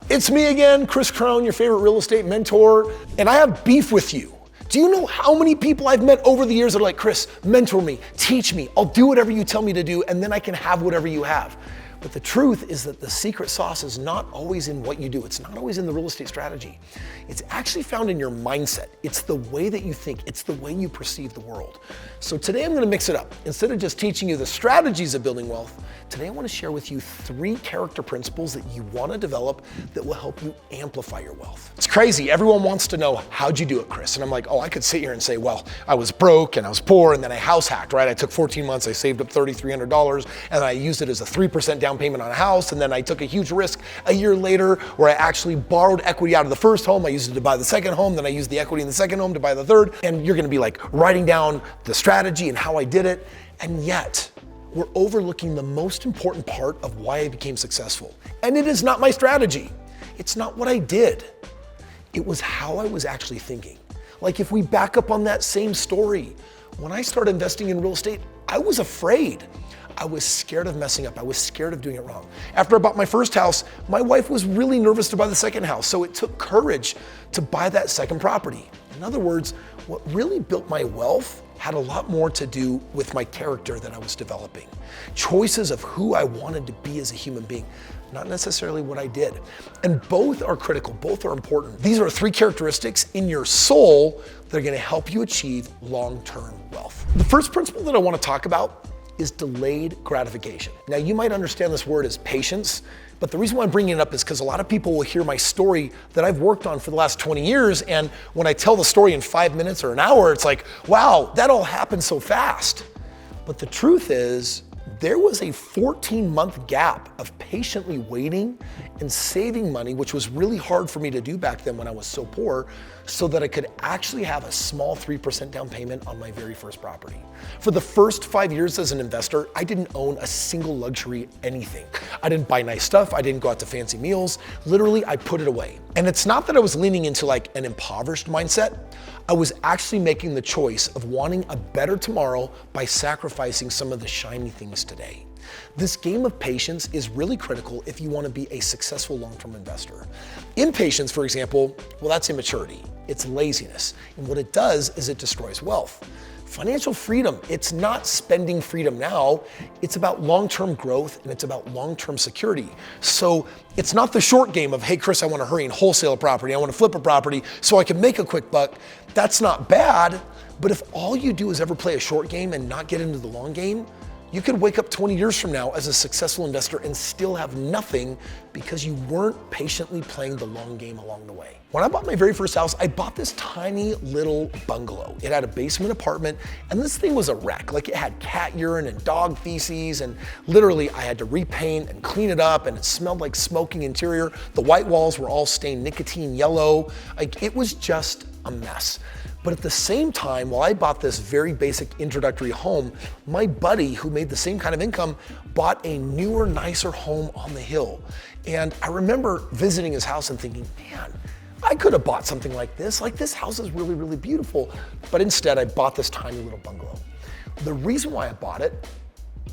It's me again, Kris Krohn, your favorite real estate mentor, and I have beef with you. Do you know how many people I've met over the years that are like, Kris, mentor me, teach me, I'll do whatever you tell me to do, and then I can have whatever you have. But the truth is that the secret sauce is not always in what you do. It's not always in the real estate strategy. It's actually found in your mindset. It's the way that you think. It's the way you perceive the world. So today I'm gonna mix it up. Instead of just teaching you the strategies of building wealth, today I wanna share with you 3 character principles that you wanna develop that will help you amplify your wealth. It's crazy. Everyone wants to know, how'd you do it, Kris? And I'm like, oh, I could sit here and say, well, I was broke and I was poor and then I house hacked, right? I took 14 months, I saved up $3,300 and I used it as a 3% down payment on a house, and then I took a huge risk a year later where I actually borrowed equity out of the first home. I used it to buy the second home, then I used the equity in the second home to buy the third. And you're gonna be like writing down the strategy and how I did it. And yet, we're overlooking the most important part of why I became successful. And it is not my strategy. It's not what I did. It was how I was actually thinking. Like if we back up on that same story, when I started investing in real estate, I was afraid. I was scared of messing up. I was scared of doing it wrong. After I bought my first house, my wife was really nervous to buy the second house, so it took courage to buy that second property. In other words, what really built my wealth had a lot more to do with my character that I was developing. Choices of who I wanted to be as a human being, not necessarily what I did. And both are critical, both are important. These are 3 characteristics in your soul that are gonna help you achieve long-term wealth. The first principle that I wanna talk about is delayed gratification. Now you might understand this word as patience, but the reason why I'm bringing it up is because a lot of people will hear my story that I've worked on for the last 20 years, and when I tell the story in 5 minutes or an hour, it's like, wow, that all happened so fast. But the truth is, there was a 14-month gap of patiently waiting and saving money, which was really hard for me to do back then when I was so poor, so that I could actually have a small 3% down payment on my very first property. For the first 5 years as an investor, I didn't own a single luxury anything. I didn't buy nice stuff. I didn't go out to fancy meals. Literally, I put it away. And it's not that I was leaning into like an impoverished mindset. I was actually making the choice of wanting a better tomorrow by sacrificing some of the shiny things today. This game of patience is really critical if you want to be a successful long-term investor. Impatience, for example, well, that's immaturity. It's laziness. And what it does is it destroys wealth. Financial freedom, it's not spending freedom now, it's about long-term growth and it's about long-term security. So it's not the short game of, hey Kris, I want to hurry and wholesale a property, I want to flip a property so I can make a quick buck. That's not bad, but if all you do is ever play a short game and not get into the long game, you could wake up 20 years from now as a successful investor and still have nothing because you weren't patiently playing the long game along the way. When I bought my very first house, I bought this tiny little bungalow. It had a basement apartment, and this thing was a wreck. Like it had cat urine and dog feces, and literally I had to repaint and clean it up, and it smelled like smoking interior. The white walls were all stained nicotine yellow. Like it was just a mess. But at the same time, while I bought this very basic introductory home, my buddy who made the same kind of income bought a newer, nicer home on the hill. And I remember visiting his house and thinking, man, I could have bought something like this. Like this house is really, really beautiful. But instead I bought this tiny little bungalow. The reason why I bought it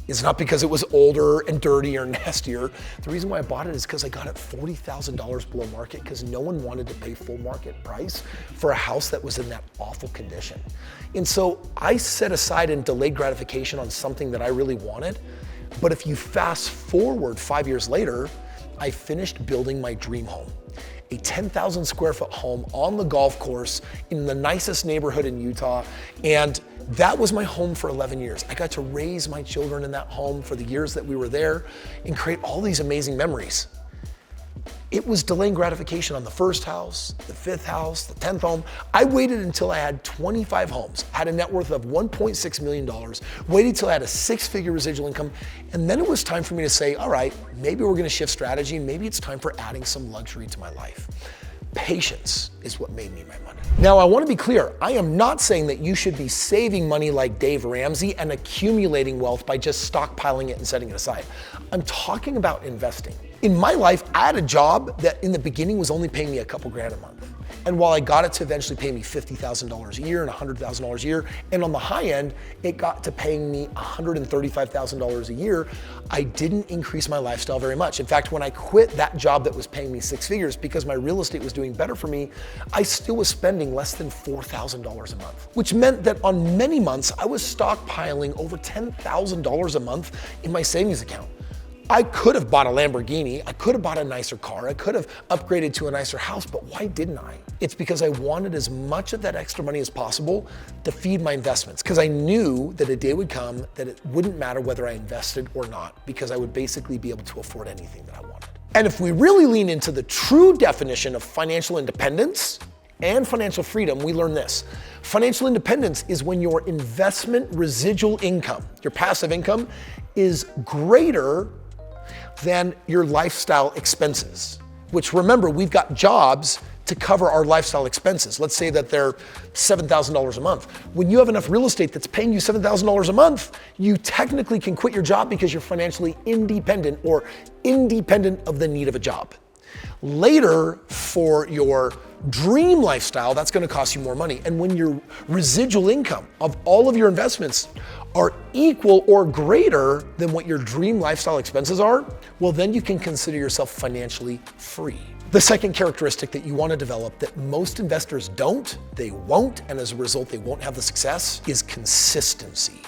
is not because it was older and dirtier and nastier. The reason why I bought it is because I got it $40,000 below market because no one wanted to pay full market price for a house that was in that awful condition. And so I set aside and delayed gratification on something that I really wanted. But if you fast forward 5 years later, I finished building my dream home. A 10,000 square foot home on the golf course in the nicest neighborhood in Utah. And that was my home for 11 years. I got to raise my children in that home for the years that we were there and create all these amazing memories. It was delaying gratification on the first house, the 5th house, the 10th home. I waited until I had 25 homes, had a net worth of $1.6 million, waited till I had a 6-figure residual income, and then it was time for me to say, all right, maybe we're gonna shift strategy, maybe it's time for adding some luxury to my life. Patience is what made me my money. Now, I want to be clear. I am not saying that you should be saving money like Dave Ramsey and accumulating wealth by just stockpiling it and setting it aside. I'm talking about investing. In my life, I had a job that in the beginning was only paying me a couple grand a month. And while I got it to eventually pay me $50,000 a year and $100,000 a year, and on the high end, it got to paying me $135,000 a year, I didn't increase my lifestyle very much. In fact, when I quit that job that was paying me six figures because my real estate was doing better for me, I still was spending less than $4,000 a month, which meant that on many months, I was stockpiling over $10,000 a month in my savings account. I could have bought a Lamborghini, I could have bought a nicer car, I could have upgraded to a nicer house, but why didn't I? It's because I wanted as much of that extra money as possible to feed my investments, because I knew that a day would come that it wouldn't matter whether I invested or not, because I would basically be able to afford anything that I wanted. And if we really lean into the true definition of financial independence and financial freedom, we learn this. Financial independence is when your investment residual income, your passive income, is greater than your lifestyle expenses, which, remember, we've got jobs to cover our lifestyle expenses. Let's say that they're $7,000 a month. When you have enough real estate that's paying you $7,000 a month, you technically can quit your job because you're financially independent or independent of the need of a job. Later, for your dream lifestyle, that's gonna cost you more money. And when your residual income of all of your investments are equal or greater than what your dream lifestyle expenses are, well, then you can consider yourself financially free. The second characteristic that you want to develop that most investors don't, they won't, and as a result, they won't have the success, is consistency.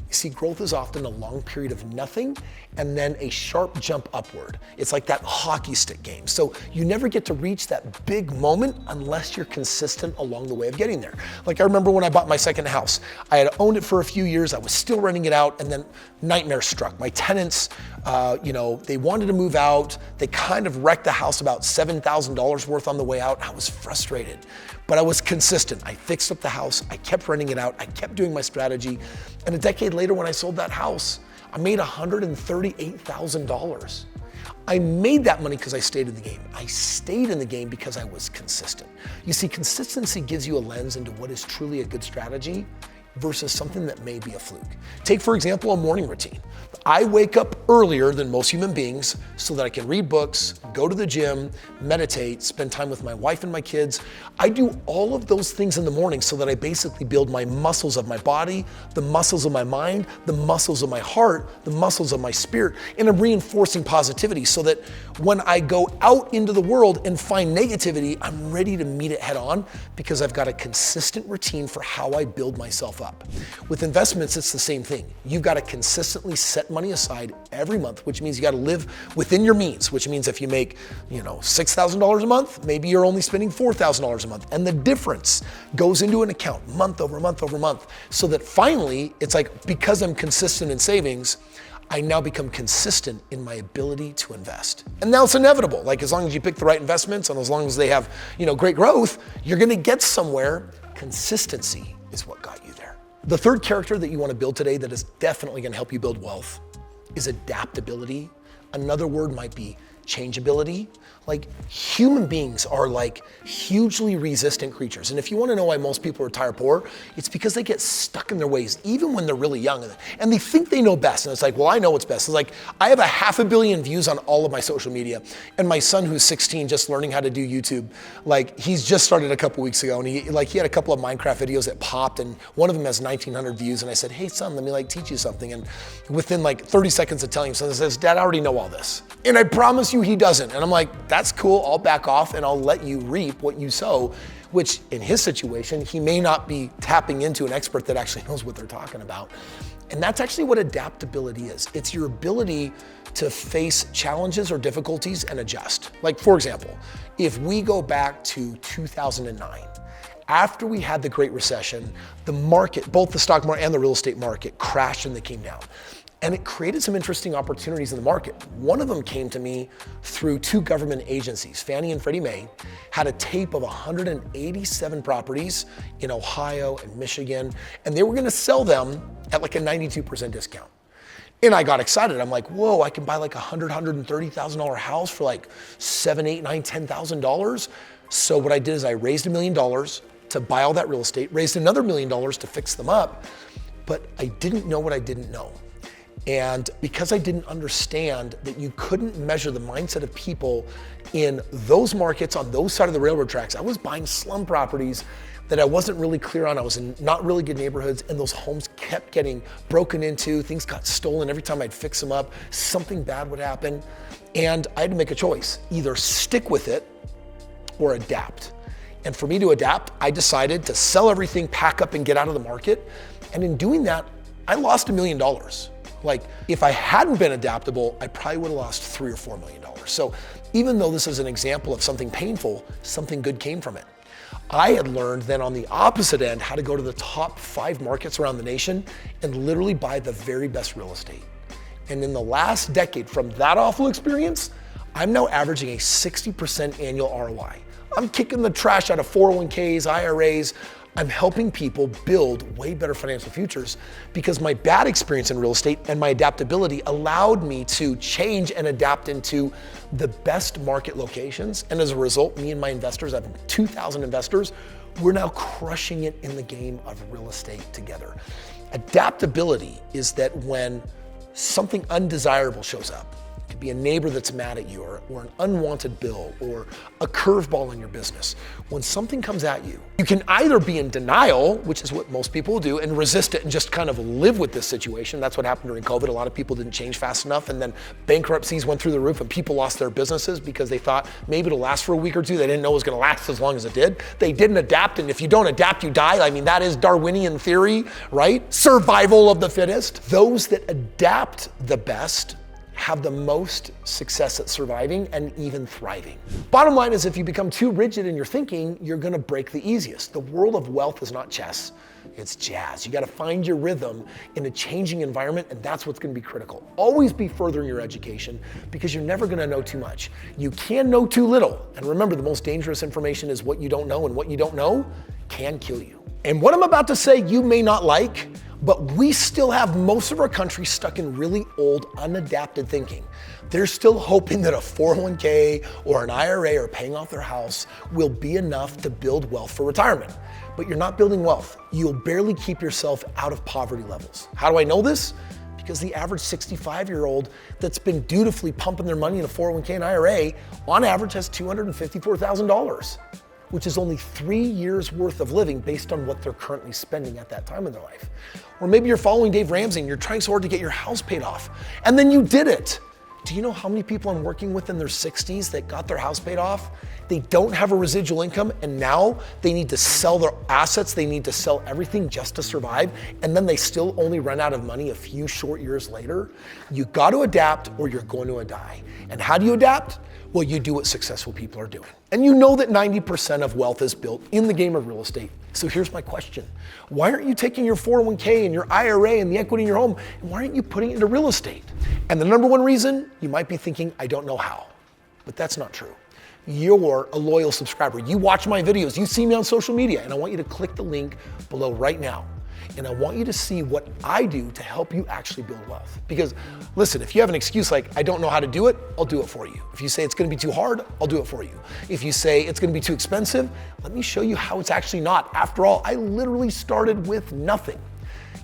You see, growth is often a long period of nothing and then a sharp jump upward. It's like that hockey stick game. So you never get to reach that big moment unless you're consistent along the way of getting there. Like I remember when I bought my second house, I had owned it for a few years, I was still renting it out, and then nightmare struck. My tenants, they wanted to move out. They kind of wrecked the house about $7,000 worth on the way out. I was frustrated, but I was consistent. I fixed up the house, I kept renting it out, I kept doing my strategy, and a decade later when I sold that house, I made $138,000. I made that money because I stayed in the game. I stayed in the game because I was consistent. You see, consistency gives you a lens into what is truly a good strategy versus something that may be a fluke. Take, for example, a morning routine. I wake up earlier than most human beings so that I can read books, go to the gym, meditate, spend time with my wife and my kids. I do all of those things in the morning so that I basically build my muscles of my body, the muscles of my mind, the muscles of my heart, the muscles of my spirit, and I'm reinforcing positivity so that when I go out into the world and find negativity, I'm ready to meet it head on because I've got a consistent routine for how I build myself up. With investments, it's the same thing. You've got to consistently set money aside every month, which means you got to live within your means, which means if you make, $6,000 a month, maybe you're only spending $4,000 a month. And the difference goes into an account month over month over month, so that finally it's like, because I'm consistent in savings, I now become consistent in my ability to invest. And now it's inevitable. Like as long as you pick the right investments and as long as they have, great growth, you're gonna get somewhere. Consistency is what got you there. The third character that you want to build today that is definitely going to help you build wealth is adaptability. Another word might be changeability. Like human beings are like hugely resistant creatures. And if you want to know why most people retire poor, it's because they get stuck in their ways, even when they're really young. And they think they know best. And it's like, well, I know what's best. It's like, I have 500 million views on all of my social media. And my son, who's 16, just learning how to do YouTube, like he's just started a couple weeks ago. And he had a couple of Minecraft videos that popped, and one of them has 1,900 views. And I said, hey son, let me teach you something. And within 30 seconds of telling him something, he says, Dad, I already know all this. And I promise you he doesn't. And I'm like, that's cool, I'll back off and I'll let you reap what you sow, which in his situation, he may not be tapping into an expert that actually knows what they're talking about. And that's actually what adaptability is. It's your ability to face challenges or difficulties and adjust. Like for example, if we go back to 2009, after we had the Great Recession, the market, both the stock market and the real estate market, crashed and they came down. And it created some interesting opportunities in the market. One of them came to me through two government agencies. Fannie and Freddie Mae had a tape of 187 properties in Ohio and Michigan, and they were gonna sell them at a 92% discount. And I got excited. I'm like, whoa, I can buy $130,000 house for $7,000, $8,000, $9,000, $10,000. So what I did is I raised $1 million to buy all that real estate, raised another $1 million to fix them up, but I didn't know what I didn't know. And because I didn't understand that you couldn't measure the mindset of people in those markets on those side of the railroad tracks, I was buying slum properties that I wasn't really clear on. I was in not really good neighborhoods, and those homes kept getting broken into, things got stolen. Every time I'd fix them up, something bad would happen. And I had to make a choice, either stick with it or adapt. And for me to adapt, I decided to sell everything, pack up, and get out of the market. And in doing that, I lost $1 million. Like, if I hadn't been adaptable, I probably would have lost $3 or $4 million. So even though this is an example of something painful, something good came from it. I had learned then on the opposite end how to go to the top 5 markets around the nation and literally buy the very best real estate. And in the last decade, from that awful experience, I'm now averaging a 60% annual ROI. I'm kicking the trash out of 401ks, IRAs. I'm helping people build way better financial futures because my bad experience in real estate and my adaptability allowed me to change and adapt into the best market locations. And as a result, me and my investors, I have 2,000 investors, we're now crushing it in the game of real estate together. Adaptability is that when something undesirable shows up, it could be a neighbor that's mad at you or an unwanted bill or a curveball in your business. When something comes at you, you can either be in denial, which is what most people do, and resist it and just kind of live with this situation. That's what happened during COVID. A lot of people didn't change fast enough, and then bankruptcies went through the roof and people lost their businesses because they thought maybe it'll last for a week or two. They didn't know it was gonna last as long as it did. They didn't adapt, and if you don't adapt, you die. I mean, that is Darwinian theory, right? Survival of the fittest. Those that adapt the best have the most success at surviving and even thriving. Bottom line is, if you become too rigid in your thinking, you're gonna break the easiest. The world of wealth is not chess, it's jazz. You gotta find your rhythm in a changing environment, and that's what's gonna be critical. Always be furthering your education because you're never gonna know too much. You can know too little. And remember, the most dangerous information is what you don't know, and what you don't know can kill you. And what I'm about to say you may not like, but we still have most of our country stuck in really old, unadapted thinking. They're still hoping that a 401k or an IRA or paying off their house will be enough to build wealth for retirement. But you're not building wealth. You'll barely keep yourself out of poverty levels. How do I know this? Because the average 65-year-old that's been dutifully pumping their money in a 401k and IRA, on average has $254,000. which is only 3 years worth of living based on what they're currently spending at that time in their life. Or maybe you're following Dave Ramsey and you're trying so hard to get your house paid off, and then you did it. Do you know how many people I'm working with in their 60s that got their house paid off? They don't have a residual income, and now they need to sell their assets, they need to sell everything just to survive, and then they still only run out of money a few short years later? You got to adapt or you're going to die. And how do you adapt? Well, you do what successful people are doing. And you know that 90% of wealth is built in the game of real estate. So here's my question. Why aren't you taking your 401k and your IRA and the equity in your home, and why aren't you putting it into real estate? And the number one reason, you might be thinking, I don't know how. But that's not true. You're a loyal subscriber. You watch my videos, you see me on social media, and I want you to click the link below right now. And I want you to see what I do to help you actually build wealth. Because listen, if you have an excuse like, I don't know how to do it, I'll do it for you. If you say it's gonna be too hard, I'll do it for you. If you say it's gonna be too expensive, let me show you how it's actually not. After all, I literally started with nothing.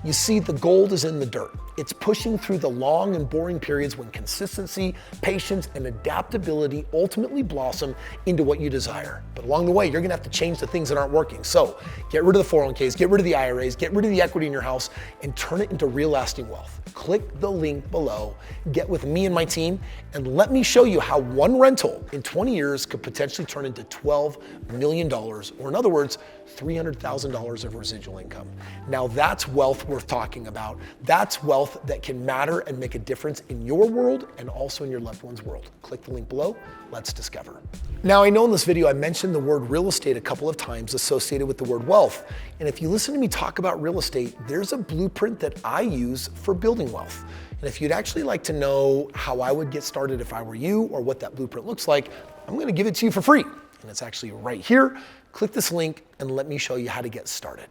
You see, the gold is in the dirt. It's pushing through the long and boring periods when consistency, patience, and adaptability ultimately blossom into what you desire. But along the way, you're gonna have to change the things that aren't working. So get rid of the 401ks, get rid of the IRAs, get rid of the equity in your house, and turn it into real lasting wealth. Click the link below, get with me and my team, and let me show you how one rental in 20 years could potentially turn into $12 million, or in other words, $300,000 of residual income. Now that's wealth worth talking about. That's wealth that can matter and make a difference in your world and also in your loved one's world. Click the link below, let's discover. Now, I know in this video I mentioned the word real estate a couple of times associated with the word wealth. And if you listen to me talk about real estate, there's a blueprint that I use for building wealth. And if you'd actually like to know how I would get started if I were you, or what that blueprint looks like, I'm gonna give it to you for free. And it's actually right here. Click this link and let me show you how to get started.